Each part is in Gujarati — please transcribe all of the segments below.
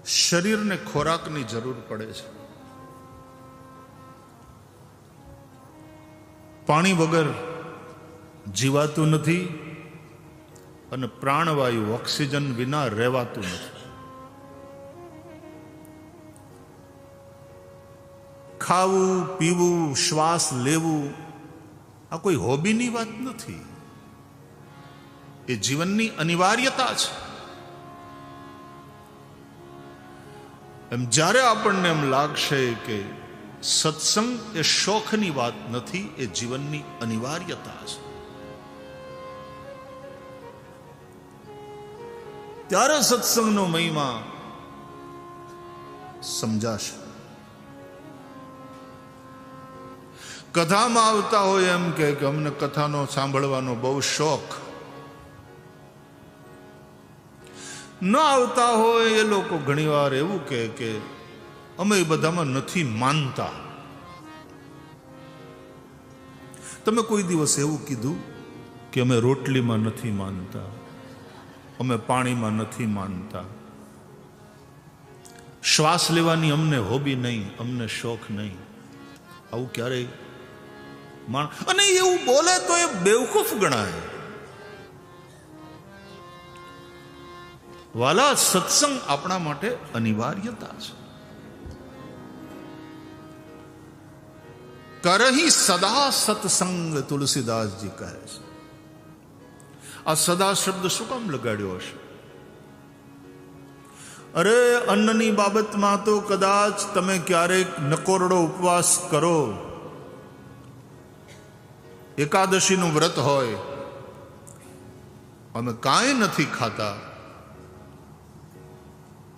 શરીરને ખોરાકની જરૂર પડે છે. પાણી વગર જીવાતું નથી અને પ્રાણવાયુ ઓક્સિજન વિના રહેવાતું નથી. ખાવું પીવું શ્વાસ લેવું આ કોઈ હોબીની વાત નથી, એ જીવનની અનિવાર્યતા છે. એમ જ્યારે આપણને એમ લાગશે કે સત્સંગ એ શોખની વાત નથી, એ જીવનની અનિવાર્યતા છે, ત્યારે સત્સંગનો મહિમા સમજાશે. કથામાં આવતા હોય એમ કે અમને કથાનો સાંભળવાનો બહુ શોખ, ન આવતા હોય એ લોકો ઘણીવાર એવું કે અમે એ બધામાં નથી માનતા. તમે કોઈ દિવસ એવું કીધું કે અમે રોટલીમાં નથી માનતા, અમે પાણીમાં નથી માનતા, શ્વાસ લેવાની અમને હોબી નહીં, અમને શોખ નહીં? આવું ક્યારેય અને એવું બોલે તો એ બેવકૂફ ગણાય. વાલા, સત્સંગ આપણા માટે અનિવાર્યતા છે. કરહી સદા સત્સંગ, તુલસીદાસજી કહે છે. આ સદા શબ્દ શું કામ લગાડ્યો હશે? અરે અન્નની બાબતમાં તો કદાચ તમે ક્યારેક નકોરડો ઉપવાસ કરો, એકાદશીનું વ્રત હોય, અમે કાંઈ નથી ખાતા,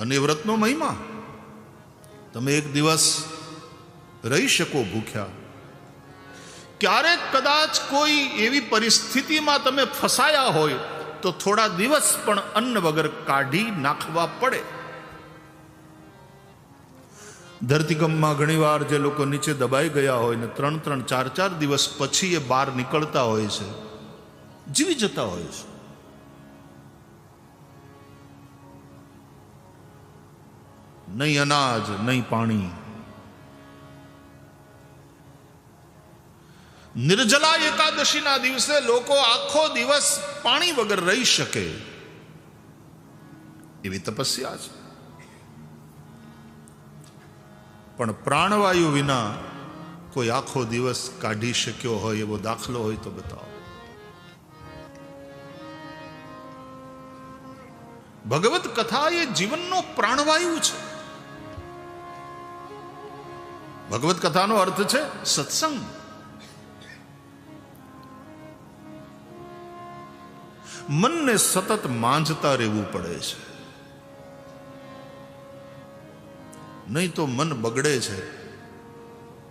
અને એ વ્રતનો મહિમા, તમે એક દિવસ રહી શકો ભૂખ્યા. ક્યારેક કદાચ કોઈ એવી પરિસ્થિતિમાં તમે ફસાયા હોય તો થોડા દિવસ પણ અન્ન વગર કાઢી નાખવા પડે. ધરતીકંપમાં ઘણીવાર જે લોકો નીચે દબાઈ ગયા હોય ને 3-3, 4-4 દિવસ પછી એ બહાર નીકળતા હોય છે, જીવી જતા હોય છે. નહીં અનાજ, નહીં પાણી. નિર્જલા એકાદશીના દિવસે લોકો આખો દિવસ પાણી વગર રહી શકે એવી તપસ્યા છે. પણ પ્રાણવાયુ વિના કોઈ આખો દિવસ કાઢી શક્યો હોય એવો દાખલો હોય તો બતાવો. ભગવત કથા એ જીવનનો પ્રાણવાયુ છે. ભગવત કથાનો અર્થ છે સત્સંગ. મનને સતત માંજતા રહેવું પડે છે, નહીં તો મન બગડે છે,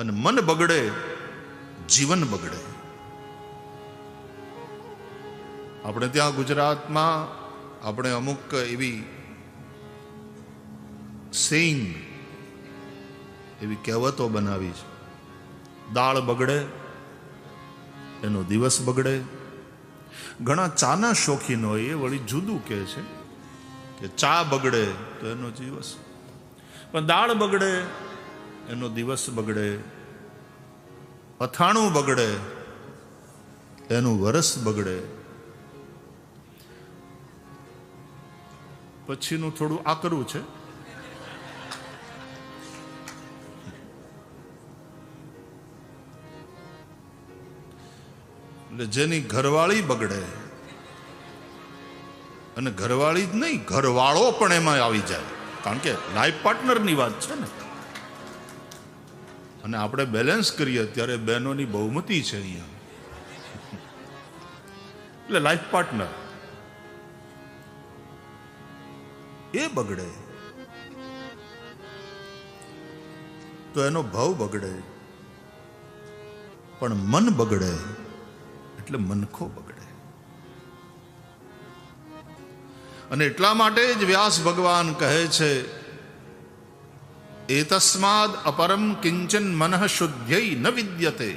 અને મન બગડે જીવન બગડે. આપણે ત્યાં ગુજરાતમાં આપણે અમુક એવી સેઇંગ, એવી કહેવતો બનાવી છે. દાળ બગડે એનો દિવસ બગડે. ઘણા ચાના શોખીન હોય એ વળી જુદું કહે છે કે ચા બગડે તો એનો દિવસ, પણ દાળ બગડે એનો દિવસ બગડે, અથાણું બગડે એનું વરસ બગડે. પછીનું થોડું આકરું છે. એટલે જેની ઘરવાળી બગડે, અને ઘરવાળી જ નહીં, ઘરવાળો પણ એમાં આવી જાય, કારણ કે લાઈફ પાર્ટનરની વાત છે ને. અને આપણે બેલેન્સ કરીએ ત્યારે બહેનોની બહુમતી છે અહીંયા, એટલે લાઈફ પાર્ટનર એ બગડે તો એનો ભાવ બગડે, પણ મન બગડે એટલે મનખો બગડે. અને એટલા માટે જ વ્યાસ ભગવાન કહે છે, એતસ્માદ અપરમ કિંચન મનઃ શુદ્ધ્યૈ ન વિદ્યતે.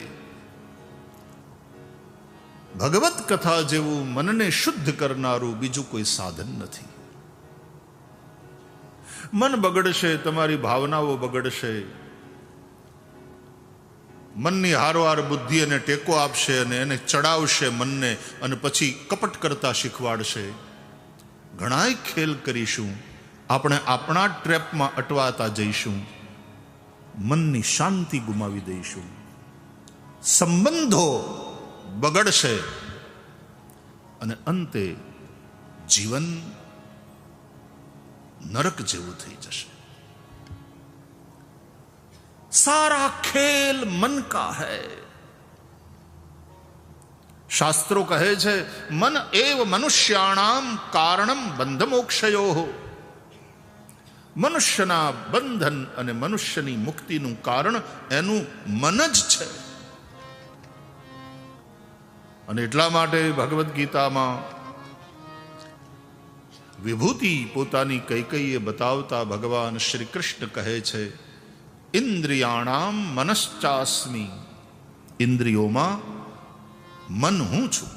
ભગવત કથા જેવું મનને શુદ્ધ કરનારું બીજું કોઈ સાધન નથી. મન બગડશે, તમારી ભાવનાઓ બગડશે. મનની હારોહાર બુદ્ધિ એને ટેકો આપશે અને એને ચડાવશે મનને, અને પછી કપટ કરતા શીખવાડશે. ઘણાય ખેલ કરીશું, આપણે આપણા ટ્રેપમાં અટવાતા જઈશું, મનની શાંતિ ગુમાવી દઈશું, સંબંધો બગડશે અને અંતે જીવન નરક જેવું થઈ જશે. सारा खेल मन का है. શાસ્ત્રો કહે છે મન એવ મનુષ્યાણામ કારણમ બંધ મોક્ષયો. મનુષ્યના બંધન અને મનુષ્યની મુક્તિનું કારણ એનું મન જ છે. અને એટલા માટે ભગવદ્ ગીતામાં વિભૂતિ પોતાની કૈકેયીએ બતાવતા ભગવાન શ્રી કૃષ્ણ કહે છે ઇન્દ્રિયાણામ મનશ્ચાસ્મી. ઇન્દ્રિયોમાં મન હું છું.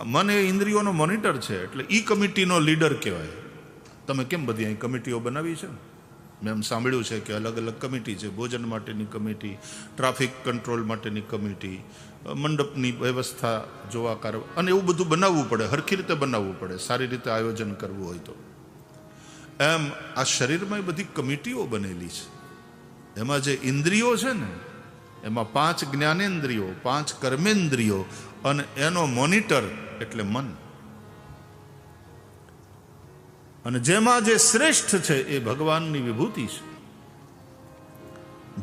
મન એ ઇન્દ્રિયોનો મોનિટર છે, એટલે ઈ કમિટીનો લીડર કહેવાય. તમે કેમ બધી અહીં કમિટીઓ બનાવી છે? મેં એમ સાંભળ્યું છે કે અલગ અલગ કમિટી છે. ભોજન માટેની કમિટી, ટ્રાફિક કંટ્રોલ માટેની કમિટી, મંડપની વ્યવસ્થા જોવા કરવા, અને એવું બધું બનાવવું પડે, હરખી રીતે બનાવવું પડે, સારી રીતે આયોજન કરવું હોય તો. એમ આ શરીરમાં એ બધી કમિટીઓ બનેલી છે. એમાં જે ઇન્દ્રિયો છે ને, એમાં 5 જ્ઞાનેન્દ્રિયો, 5 કર્મેન્દ્રિયો અને એનો મોનિટર એટલે મન. અને જેમાં જે શ્રેષ્ઠ છે એ ભગવાનની વિભૂતિ છે.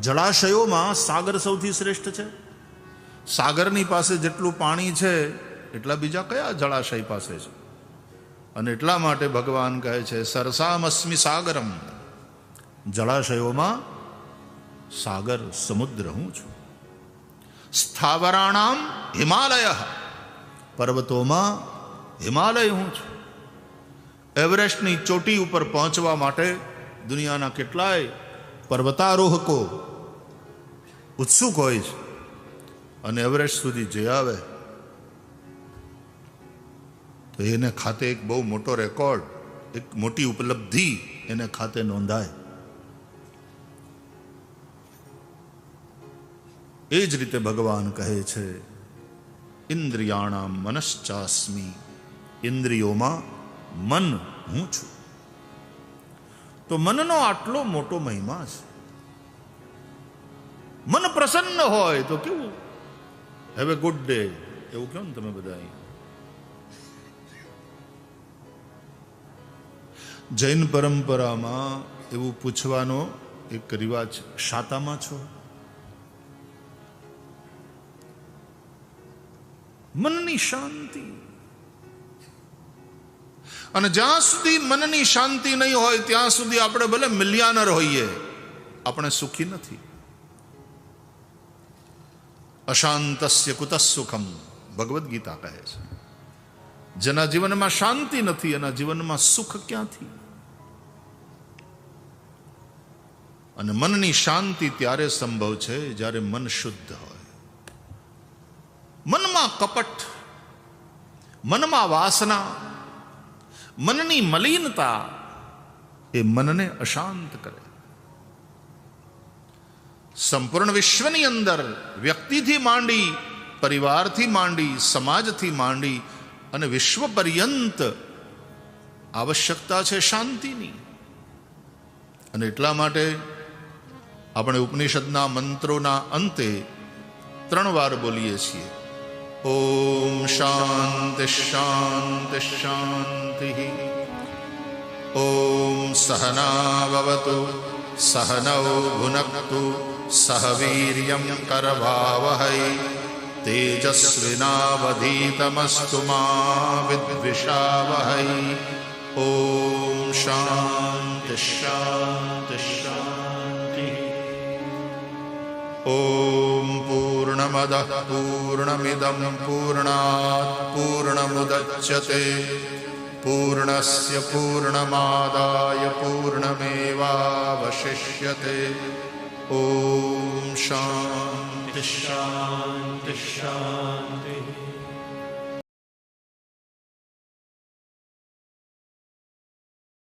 જળાશયોમાં સાગર સૌથી શ્રેષ્ઠ છે. સાગરની પાસે જેટલું પાણી છે એટલા બીજા કયા જળાશય પાસે છે? અને એટલા માટે ભગવાન કહે છે સરસામસ્મિ સાગરમ. જળાશયોમાં સાગર સમુદ્ર હું છું. સ્થાવરાણામ હિમાલય. પર્વતોમાં હિમાલય હું છું. એવરેસ્ટની ચોટી ઉપર પહોંચવા માટે દુનિયાના કેટલાય પર્વતારોહકો ઉત્સુક હોય છે, અને એવરેસ્ટ સુધી જઈ આવે તો એને ખાતે એક બહુ મોટો રેકોર્ડ, એક મોટી ઉપલબ્ધિ એને ખાતે નોંધાય. એ જ રીતે ભગવાન કહે છે ઇન્દ્રિયાણામ મનશ્ચાસ્મી. ઇન્દ્રિયોમાં મન હું છું. તો મનનો આટલો મોટો મહિમા છે. મન પ્રસન્ન હોય તો કેવું, હેવ એ ગુડ ડે એવું કહો ને તમે બધા. જૈન પરંપરામાં એવું પૂછવાનો એક રિવાજ, શાતામાં છો? મનની શાંતિ. અને જ્યાં સુધી મનની શાંતિ નહીં હોય ત્યાં સુધી આપણે ભલે મિલિયનર હોઈએ, આપણે સુખી નથી. અશાંતસ્ય કુતઃ સુખમ, ભગવદ્ ગીતા કહે છે. જેના જીવનમાં શાંતિ નથી એના જીવનમાં સુખ ક્યાંથી? અને મનની શાંતિ ત્યારે સંભવ છે જ્યારે મન શુદ્ધ હોય. મનમાં કપટ, મનમાં વાસના, મનની મલિનતા એ મનને અશાંત કરે. સંપૂર્ણ વિશ્વની અંદર વ્યક્તિથી માંડી, પરિવારથી માંડી, સમાજથી માંડી અને વિશ્વ પર્યંત આવશ્યકતા છે શાંતિની. અને એટલા માટે આપણે ઉપનિષદના મંત્રોના અંતે 3 વાર બોલીએ છીએ ઓમ શાંતિ શાંતિ શાંતિ. ઓમ સહનાવવતુ સહનૌ ભુનક્તુ સહ વીર્યં કરવાવહૈ તેજસ્વિનાવધીતમસ્તુ મા વિદ્વિષાવહૈ. ઓમ શાંતિ શાંતિ શાંતિ. ઓમ પૂર્ણમદઃ પૂર્ણમિદં પૂર્ણાત પૂર્ણમુદચ્યતે પૂર્ણસ્ય પૂર્ણમાદાય પૂર્ણમેવાવશિષ્યતે. ઓમ શાંતિ શાંતિ શાંતિ.